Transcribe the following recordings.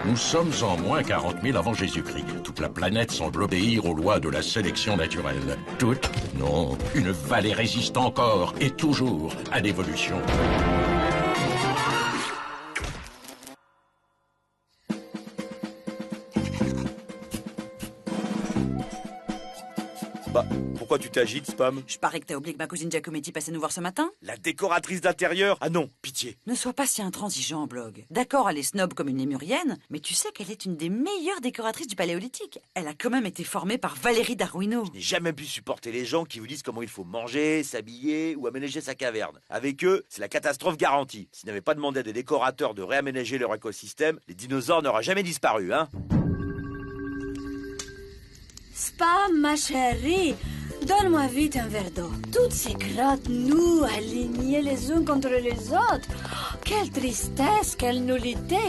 Nous sommes en moins 40 000 avant Jésus-Christ. Toute la planète semble obéir aux lois de la sélection naturelle. Toute? Non. Une vallée résiste encore et toujours à l'évolution. Bah, pourquoi tu t'agites, Spam? Je parie que t'as oublié que ma cousine Giacometti passait nous voir ce matin. La décoratrice d'intérieur? Ah non, pitié. Ne sois pas si intransigeant, Blog. D'accord, elle est snob comme une lémurienne, mais tu sais qu'elle est une des meilleures décoratrices du Paléolithique. Elle a quand même été formée par Valérie Darwino. Je n'ai jamais pu supporter les gens qui vous disent comment il faut manger, s'habiller ou aménager sa caverne. Avec eux, c'est la catastrophe garantie. S'ils n'avaient pas demandé à des décorateurs de réaménager leur écosystème, les dinosaures n'auraient jamais disparu, hein. Spam, ma chérie, donne-moi vite un verre d'eau. Toutes ces crottes, nous, alignées les uns contre les autres. Oh, quelle tristesse, quelle nullité.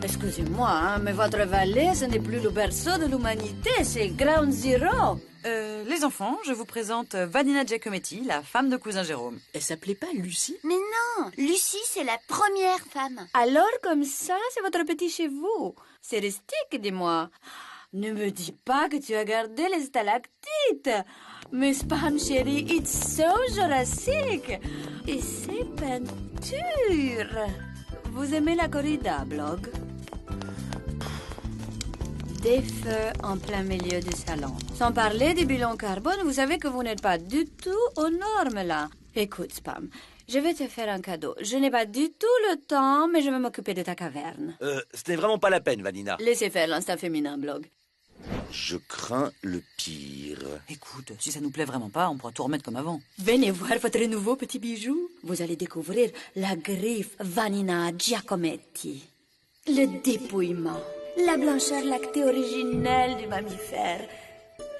Excusez-moi, hein, mais votre vallée, ce n'est plus le berceau de l'humanité, c'est Ground Zero. Les enfants, je vous présente Vanina Giacometti, la femme de cousin Jérôme. Elle s'appelait pas Lucie? Mais non, Lucie, c'est la première femme. Alors, comme ça, c'est votre petit chez vous. C'est rustique, dis-moi. Ne me dis pas que tu as gardé les stalactites. Mais Spam, chérie, it's so jurassique. Et ces peintures. Vous aimez la corrida, Blog? Des feux en plein milieu du salon. Sans parler du bilan carbone, vous savez que vous n'êtes pas du tout aux normes, là. Écoute, Spam, je vais te faire un cadeau. Je n'ai pas du tout le temps, mais je vais m'occuper de ta caverne. Ce n'est vraiment pas la peine, Vanina. Laissez faire l'instinct féminin, Blog. Je crains le pire. Écoute, si ça nous plaît vraiment pas, on pourra tout remettre comme avant. Venez voir votre nouveau petit bijou. Vous allez découvrir la griffe Vanina Giacometti. Le dépouillement. La blancheur lactée originelle du mammifère.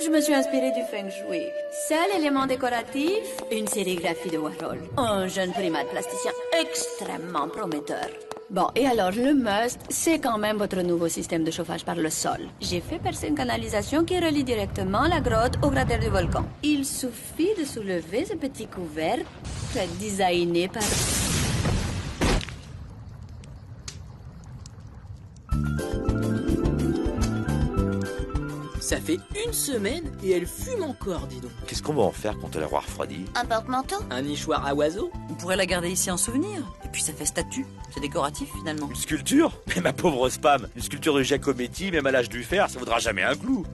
Je me suis inspirée du Feng Shui. Seul élément décoratif, une sérigraphie de Warhol. Un jeune primate plasticien extrêmement prometteur. Bon, et alors le must, c'est quand même votre nouveau système de chauffage par le sol. J'ai fait percer une canalisation qui relie directement la grotte au cratère du volcan. Il suffit de soulever ce petit couvercle designé par... Ça fait une semaine et elle fume encore, dis donc. Qu'est-ce qu'on va en faire quand elle aura refroidi? Un porte-manteau? Un nichoir à oiseaux? On pourrait la garder ici en souvenir. Et puis ça fait statue. C'est décoratif finalement. Une sculpture? Mais ma pauvre Spam, une sculpture de Giacometti, même à l'âge du fer, ça vaudra jamais un clou.